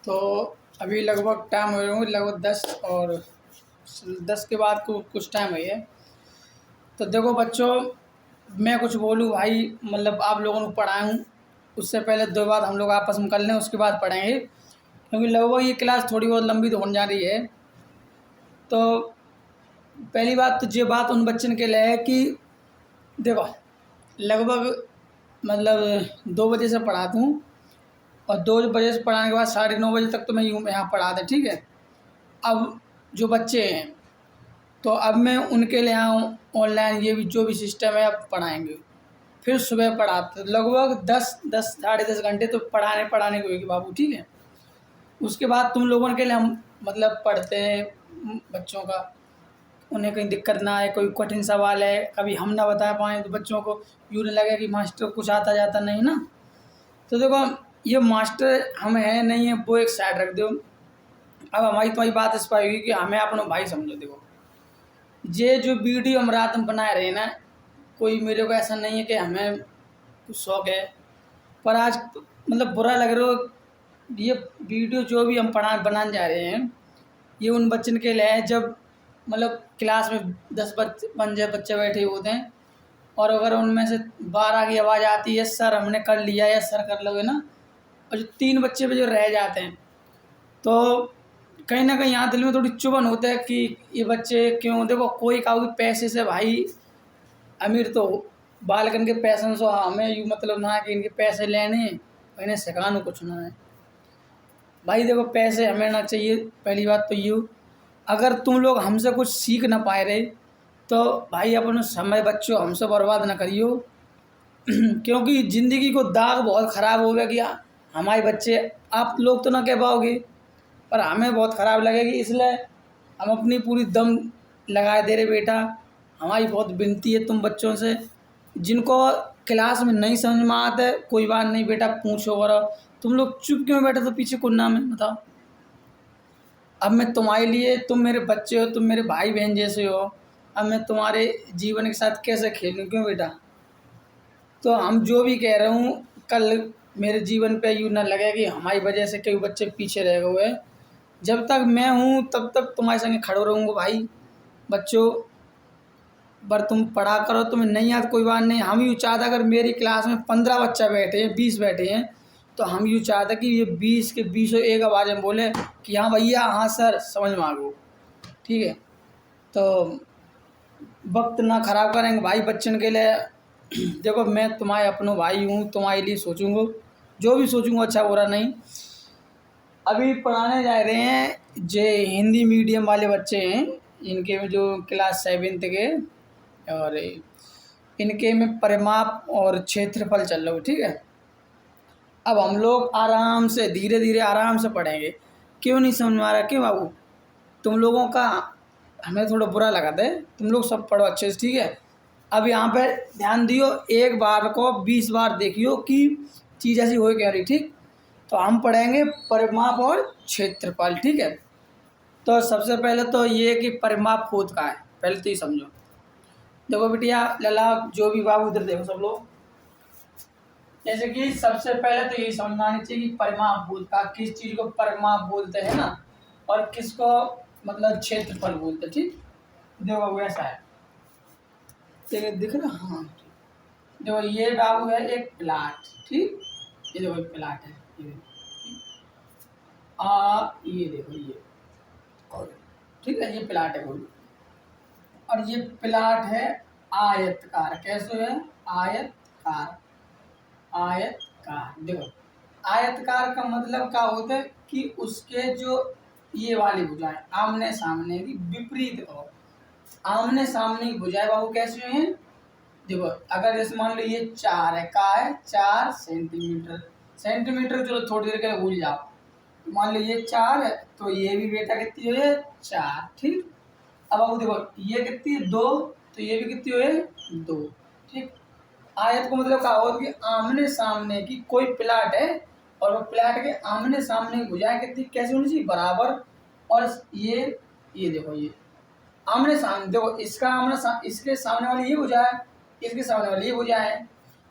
तो अभी लगभग टाइम हो रहे होंगे लगभग 10 और 10 के बाद कुछ टाइम हुई है। तो देखो बच्चों, मैं कुछ बोलूँ भाई, मतलब आप लोगों को पढ़ाऊँ उससे पहले 2 बात हम लोग आपस में कर लें, उसके बाद पढ़ेंगे, क्योंकि लगभग ये क्लास थोड़ी बहुत लंबी तो होने जा रही है। तो पहली बात तो ये बात उन बच्चन के लिए है कि देखो, लगभग मतलब 2 बजे से पढ़ाता हूँ, और 2 बजे से पढ़ाने के बाद 9:30 बजे तक तो मैं यूँ यहाँ पढ़ाता, ठीक है। अब जो बच्चे हैं, तो अब मैं उनके लिए यहाँ ऑनलाइन ये भी जो भी सिस्टम है अब पढ़ाएंगे। फिर सुबह पढ़ाते लगभग 10 साढ़े 10 घंटे तो पढ़ाने को होगी बाबू, ठीक है। उसके बाद तुम लोगों के लिए हम मतलब पढ़ते हैं बच्चों का, उन्हें कहीं दिक्कत ना आए, कोई कठिन सवाल है कभी हम ना बता पाएँ तो बच्चों को यूँ नहीं लगे कि मास्टर कुछ आता जाता नहीं ना। तो देखो, ये मास्टर हम है नहीं है वो एक साइड रख दो। अब हमारी तुम्हारी बात इस पर होगी कि हमें अपना भाई समझो। देखो, ये जो वीडियो हम रात में बना रहे हैं ना, कोई मेरे को ऐसा नहीं है कि हमें कुछ शौक है, पर आज मतलब बुरा लग रहा हो, ये वीडियो जो भी हम बनाने जा रहे हैं, ये उन बच्चन के लिए है जब मतलब क्लास में 10 बच्चे बैठे होते हैं, और अगर उनमें से 12 की आवाज़ आती है सर हमने कर लिया या सर कर लोगे ना, और जो 3 बच्चे पे जो रह जाते हैं, तो कहीं ना कहीं यहाँ दिल में थोड़ी चुभन होता है कि ये बच्चे क्यों। देखो, कोई का भी पैसे से भाई अमीर तो बालकन के पैसे से हमें यूँ मतलब ना है कि इनके पैसे लेने इन्हें सिखाना कुछ ना है भाई। देखो, पैसे हमें ना चाहिए, पहली बात तो यूँ। अगर तुम लोग हमसे कुछ सीख ना पाए रहे तो भाई अपना समय बच्चों हमसे बर्बाद ना करियो। क्योंकि ज़िंदगी को दाग बहुत ख़राब हो गया कि हमारे बच्चे, आप लोग तो ना कह पाओगे पर हमें बहुत ख़राब लगेगी, इसलिए हम अपनी पूरी दम लगाए दे रहे बेटा। हमारी बहुत विनती है तुम बच्चों से, जिनको क्लास में नहीं समझ में आता है कोई बात नहीं बेटा पूछो करो। तुम लोग चुप क्यों बैठे तो पीछे कुन्ना में बताओ। अब मैं तुम्हारे लिए, तुम मेरे बच्चे हो, तुम मेरे भाई बहन जैसे हो, अब मैं तुम्हारे जीवन के साथ कैसे खेलूँ क्यों बेटा। तो हम जो भी कह रहा हूँ, कल मेरे जीवन पे यूँ ना लगे कि हमारी वजह से कई बच्चे पीछे रह गए हैं। जब तक मैं हूँ तब तक तुम्हारे संगे खड़े रहूँगा भाई। बच्चों, पर तुम पढ़ा करो, तुम्हें नहीं आता कोई बात नहीं। हम यूँ चाहते अगर मेरी क्लास में 15 बच्चा बैठे हैं, 20 बैठे हैं, तो हम यूँ चाहते कि ये 20 के 20 एक आवाज़ में बोले कि हाँ भैया, हाँ सर, समझ में आ गो, ठीक है। तो वक्त ना ख़राब करेंगे भाई बच्चन के लिए। देखो, मैं तुम्हारे अपनो भाई हूँ, तुम्हारे लिए सोचूंगा, जो भी सोचूंगा अच्छा बुरा नहीं। अभी पढ़ाने जा रहे हैं जो हिंदी मीडियम वाले बच्चे हैं, इनके में जो क्लास 7th के, और इनके में परिमाप और क्षेत्रफल चल रहा है, ठीक है। अब हम लोग आराम से धीरे धीरे आराम से पढ़ेंगे। क्यों नहीं समझ में आ रहा क्यों बाबू, तुम लोगों का हमें थोड़ा बुरा लगा था, तुम लोग सब पढ़ो अच्छे से, ठीक है। अब यहाँ पे ध्यान दियो, एक बार को 20 बार देखियो कि चीज़ ऐसी हो क्या रही, ठीक। तो हम पढ़ेंगे परिमाप और क्षेत्रफल, ठीक है। तो सबसे पहले तो ये कि परिमाप खुद का है, पहले तो ये समझो। देखो बिटिया लला, जो भी बाबू इधर देखो सब लोग, जैसे कि सबसे पहले तो यही समझना आनी चाहिए कि परिमाप भूत का किस चीज़ को परिमाप बोलते हैं ना, और किसको मतलब क्षेत्रफल बोलते हैं, ठीक। देखो वैसा है, दिख रहा, हाँ। देखो ये बाबू है एक प्लाट, ठीक। ये देखो एक प्लाट है, ये ये देखो ये, और ठीक है, ये प्लाट है बोलो। और ये प्लाट है आयतकार, कैसे है, आयतकार। आयतकार, देखो आयतकार का मतलब क्या होता है कि उसके जो ये वाली भुजाएं आमने सामने की विपरीत हो, आमने सामने की भुजाएं बाबू कैसे हैं। देखो, अगर जैसे मान लो ये 4 है, का है 4 सेंटीमीटर, सेंटीमीटर चलो थोड़ी देर के लिए भूल जाओ। तो मान लो ये 4 है, तो ये भी बेटा कितनी है 4, ठीक। अब अब देखो ये कितनी है 2, तो ये भी कितनी है 2, ठीक। आयत को मतलब क्या होगा कि आमने सामने की कोई प्लाट है, और वो प्लाट के आमने सामने की भुजाएं कितनी कैसे होनी चाहिए, बराबर। और ये देखो ये आमने सामने, देखो इसका इसके सामने वाली ये भुजा है, इसके सामने वाली ये भुजा है,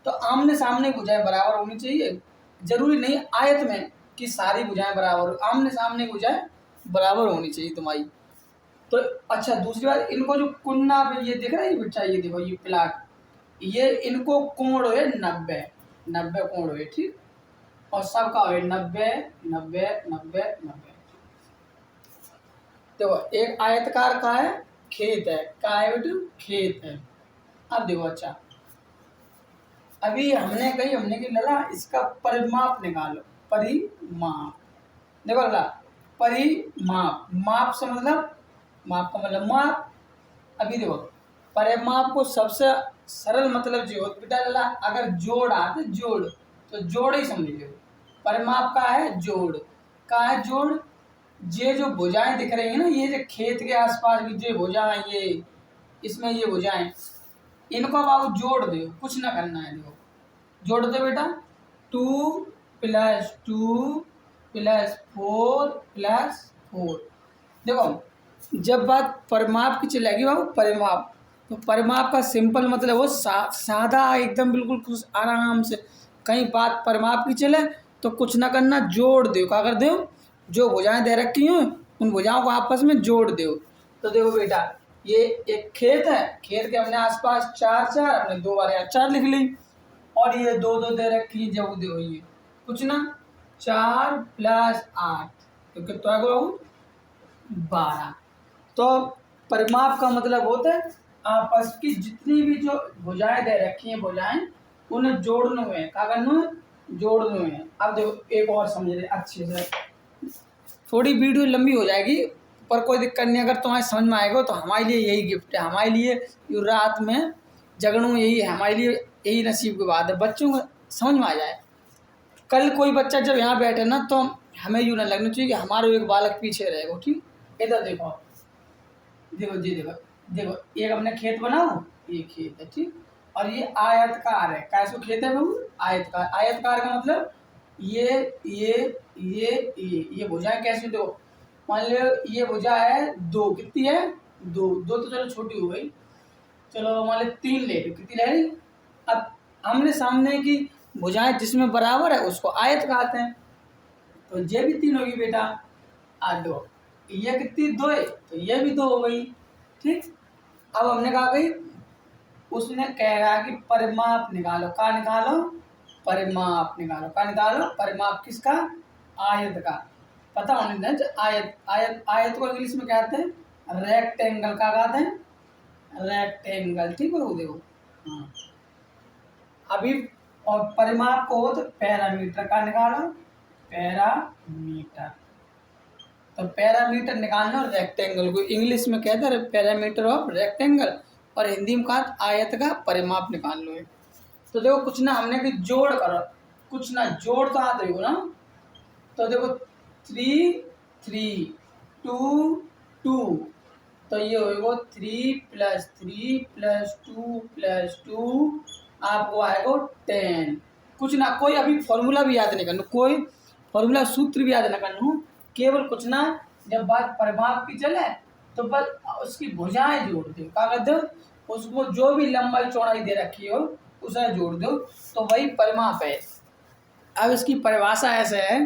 तो आमने सामने भुजाएं बराबर होनी चाहिए। जरूरी नहीं आयत में कि सारी भुजाएं बराबर हो, आमने सामने की भुजाएं बराबर होनी चाहिए तुम्हारी। तो अच्छा दूसरी बात, इनको जो कुन्ना पे ये दिख रहा है ये बेटा, ये देखो ये प्लाट, ये इनको कोण है 90, 90 कोण है, ठीक। और सबका है 90 90 90 90। देखो एक आयतकार का है खेत है, का है बेटा खेत है। अब देखो अच्छा, अभी हमने कि लला इसका परिमाप निकालो, परिमाप। देखो लला परिमाप, माप से मतलब माप का मतलब माप। अभी देखो परिमाप को सबसे सरल मतलब जो बेटा लला, अगर जोड़ आते जोड़ तो जोड़ ही समझ लो। परिमाप का है जोड़, का है जोड़। ये जो भुजाएं दिख रही है ना, ये जो खेत के आसपास की जो भुजाएं, ये इसमें ये भुजाएं, इनको आप जोड़ दो, कुछ ना करना है। देखो जोड़ दो बेटा, 2 + 2 + 4 + 4। देखो जब बात परिमाप की चलेगी बाबू, परिमाप, तो परिमाप का सिंपल मतलब वो सादा एकदम बिल्कुल खुश आराम से। कहीं बात परिमाप की चले तो कुछ ना करना, जोड़ दो। क्या कर दो, जो भुजाएं दे रखी हैं उन भुजाओं को आपस में जोड़ दो। तो देखो बेटा ये एक खेत है, खेत के हमने आसपास 4 4, हमने 2 बार यहाँ 4 लिख ली। और ये 2 2 दे रखी है, जब देखो ये कुछ ना 4 + 8 तो कितना हो 12। तो परिमाप का मतलब होता है आपस की जितनी भी जो भुजाएं दे रखी हैं भुजाएं, उन्हें जोड़ने में, क्या करना है, जोड़ने में। अब देखो एक और समझ ले अच्छे से, थोड़ी वीडियो लंबी हो जाएगी पर कोई दिक्कत नहीं, अगर तुम्हारे समझ में आएगा तो हमारे लिए यही गिफ्ट है, हमारे लिए ये रात में जगनू यही है, हमारे लिए यही नसीब की बात है, बच्चों को समझ में आ जाए। कल कोई बच्चा जब यहाँ बैठे ना तो हमें यूँ ना लगना चाहिए कि हमारा एक बालक पीछे रहेगा, ठीक। इधर देखो, देखो जी देखो, देखो एक हमने खेत बनाओ, ये खेत है, ठीक। और ये आयतकार है, कैसे खेत है बाबू, आयतकार। आयतकार का मतलब ये भुजाएं कैसी, देखो मान लो ये भुजा है 2, कितनी है 2, 2 तो चलो छोटी हो गई, चलो मान लो 3 ले लो, कितनी रह रही। अब आमने सामने की भुजाएं जिसमें बराबर है उसको आयत कहते हैं। तो ये भी 3 होगी बेटा, 2, ये कितनी 2 है, तो ये भी 2 हो गई, ठीक। अब हमने कहा गई, उसने कह रहा कि परिमाप निकालो, का निकालो, परिमाप निकालो, का निकालो, परिमाप किसका, आयत का। पता होने दें आयत, आयत, आयत को इंग्लिश में कहते हैं रेक्टेंगल, का कहते हैं रेक्टेंगल, ठीक है। देखो हाँ अभी, और परिमाप को हो तो पैरामीटर, का निकालो, पैरामीटर। तो पैरामीटर निकालना, रेक्टेंगल को इंग्लिश में कहते हैं पैरामीटर ऑफ रेक्टेंगल, और हिंदी में कहा आयत का परिमाप निकाल लो। तो देखो कुछ ना हमने कि जोड़ करो, कुछ ना जोड़ तो आते हो ना। तो देखो 3 3 2 2, तो ये होगा 3 + 3 + 2 + 2, आपको आएगा 10। कुछ ना, कोई अभी फॉर्मूला भी याद नहीं करना, कोई फॉर्मूला सूत्र भी याद ना करना, केवल कुछ ना, जब बात परिमाप की चले तो बस उसकी भुजाएं जोड़ दो, क्या कर दो, उसको जो भी लंबाई चौड़ाई दे रखी हो उसे जोड़ दो, तो वही परिमाप है। अब इसकी परिभाषा ऐसे है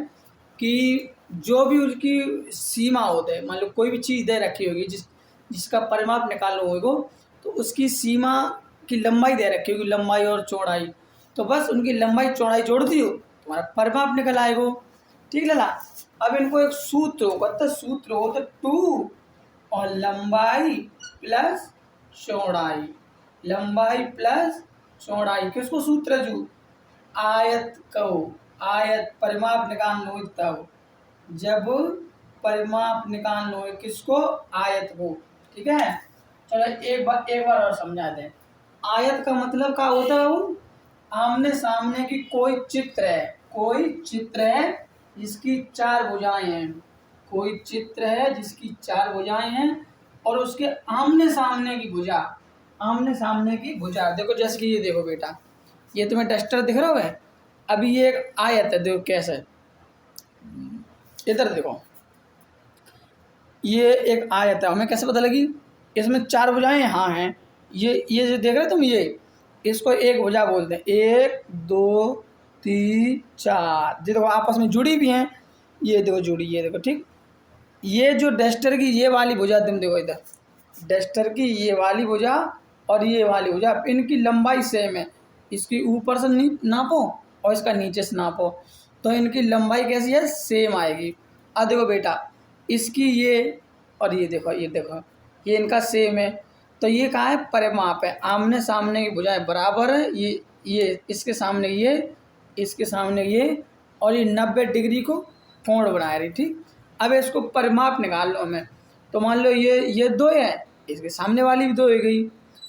कि जो भी उसकी सीमा होते है, मान लो कोई भी चीज़ दे रखी होगी जिसका परिमाप निकालना होगा, तो उसकी सीमा की लंबाई दे रखी होगी, लंबाई और चौड़ाई, तो बस उनकी लंबाई चौड़ाई जोड़ दियो, तुम्हारा परिमाप निकल आएगा, ठीक लला। अब इनको एक सूत्र होगा, तो सूत्र हो तो 2 और लंबाई प्लस चौड़ाई, लंबाई प्लस चौड़ाई, किसको सूत्र जो आयत कहो, आयत परिमाप निकालना हो तब, जब परिमाप निकालना हो किसको, आयत को, ठीक है। चलो एक बार और समझा दें। आयत का मतलब क्या होता है, वो आमने सामने की कोई चित्र है, कोई चित्र है जिसकी 4 भुजाएं हैं, कोई चित्र है जिसकी 4 भुजाएं हैं, और उसके आमने सामने की भुजा, आमने सामने की भुजा। देखो जैसे कि ये देखो बेटा, ये तुम्हें डस्टर दिख रहा है, अभी ये एक आयत है, देखो कैसे, इधर देखो ये एक आयत है, हमें कैसे पता लगी, इसमें 4 भुजाएं हाँ हैं, ये जो देख रहे हो तुम, ये इसको एक भुजा बोलते हैं, 1 2 3 4, ये देखो आपस में जुड़ी भी हैं, ये देखो जुड़ी, ये देखो ठीक। ये जो डस्टर की ये वाली भुजा तुम देखो इधर, डस्टर की ये वाली भुजा और ये वाली भुजा, इनकी लंबाई सेम है। इसकी ऊपर से नापो और इसका नीचे से नापो, तो इनकी लंबाई कैसी है, सेम आएगी। अब देखो बेटा, इसकी ये और ये देखो, ये देखो, ये इनका सेम है, तो ये कहाँ है, परिमाप है। आमने सामने की भुजाएं बराबर है, ये इसके सामने ये, इसके सामने ये, और ये 90 डिग्री को कोण बना रही, ठीक। अब इसको परिमाप निकाल लो हमें, तो मान लो ये 2 है, इसके सामने वाली भी 2 हो गई,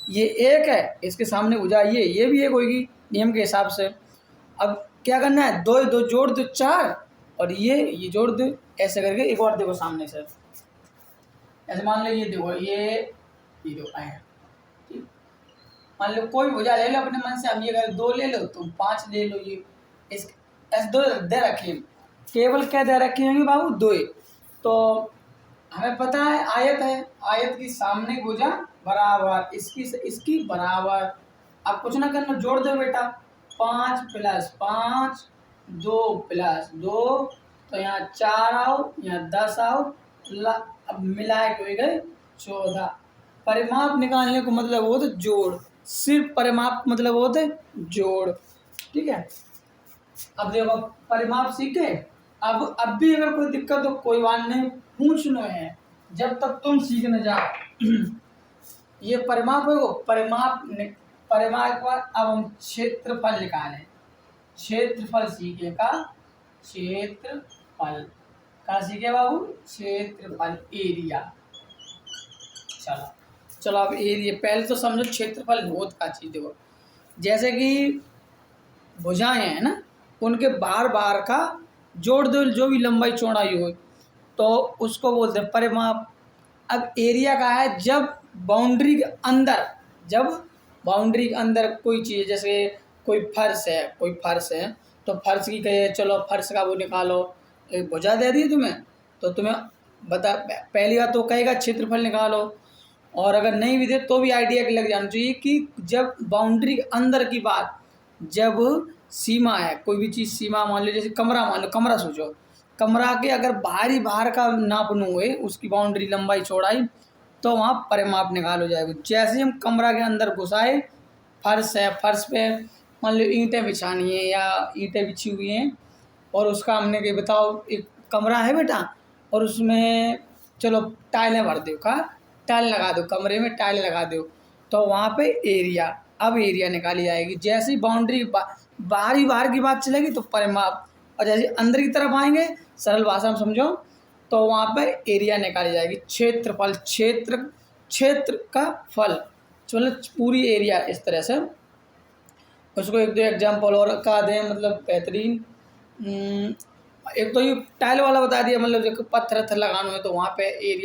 ये 1 है, इसके सामने भुजा ये भी 1 होगी नियम के हिसाब से। अब क्या करना है, 2 2 जोड़ दो 4, और ये जोड़ दो, ऐसे करके। एक और देखो सामने से, ऐसे मान लो ये देखो, ये देखो आया, ठीक। मान लो कोई भुजा ले लो अपने मन से, अब ये अगर 2 ले लो तुम 5 ले लो, ये इस ऐसे 2 दे रखे, केवल क्या दे रखे होंगे बाबू, 2। तो हमें पता है आयत है, आयत की सामने भुजा बराबर इसकी से इसकी बराबर। अब कुछ ना करना, जोड़ दो बेटा, 5 + 5 2 + 2, तो यहाँ 4 आओ, यहाँ 10 आओ, अब मिलाए हो गए 14। परिमाप निकालने को मतलब होता है जोड़, सिर्फ परिमाप का मतलब होता है जोड़, ठीक है। अब देखो परिमाप सीखे, अब भी अगर कोई दिक्कत हो कोई बात नहीं, पूछ लो है जब तक तुम सीखने जाओ। ये परिमाप है, वो परिमाप के बाद अब हम क्षेत्रफल निकालें। क्षेत्रफल सीखे का, क्षेत्रफल का सीखे बाबू, क्षेत्रफल, एरिया। चलो अब एरिया पहले तो समझो क्षेत्रफल बहुत का चीज। देखो जैसे कि भुजाएं हैं ना, उनके बार बार का जोड़ दो, जो भी लंबाई चौड़ाई हो, तो उसको बोलते हैं परिमाप। अब एरिया का है जब बाउंड्री के अंदर, जब बाउंड्री के अंदर कोई चीज़, जैसे कोई फर्श है, तो फर्श की कहे, चलो फर्श का वो निकालो, एक भुजा दे दी तुम्हें, तो तुम्हें बता, पहली बात तो कहेगा क्षेत्रफल निकालो, और अगर नहीं भी दे तो भी आइडिया लग जाना चाहिए कि जब बाउंड्री के अंदर की बात, जब सीमा है, कोई भी चीज़ सीमा, मान लो जैसे कमरा, मान लो कमरा सोचो, कमरा के अगर बाहर का नापना हुए, उसकी बाउंड्री लंबाई चौड़ाई, तो वहाँ परिमाप निकाल हो जाएगा। जैसे हम कमरा के अंदर घुसाए, फर्श है, फर्श पे मान लो ईंटें बिछानी है या ईंटें बिछी हुई हैं, और उसका हमने कि बताओ एक कमरा है बेटा, और उसमें चलो टाइलें भर दो, का टाइल लगा दो, कमरे में टाइल लगा दो, तो वहाँ पे एरिया, अब एरिया निकाली जाएगी। जैसे ही बाउंड्री बाहर की बात चलेगी तो परिमाप, और जैसे अंदर की तरफ आएंगे, सरल भाषा में समझो, तो वहाँ पे एरिया निकाली जाएगी। क्षेत्रफल, क्षेत्र का फल, चलो पूरी एरिया, इस तरह से। उसको 1 2 एग्जाम्पल और का दें, मतलब बेहतरीन। एक तो ये टाइल वाला बता दिया, मतलब जो पत्थर लगाना है तो वहाँ पे एरिया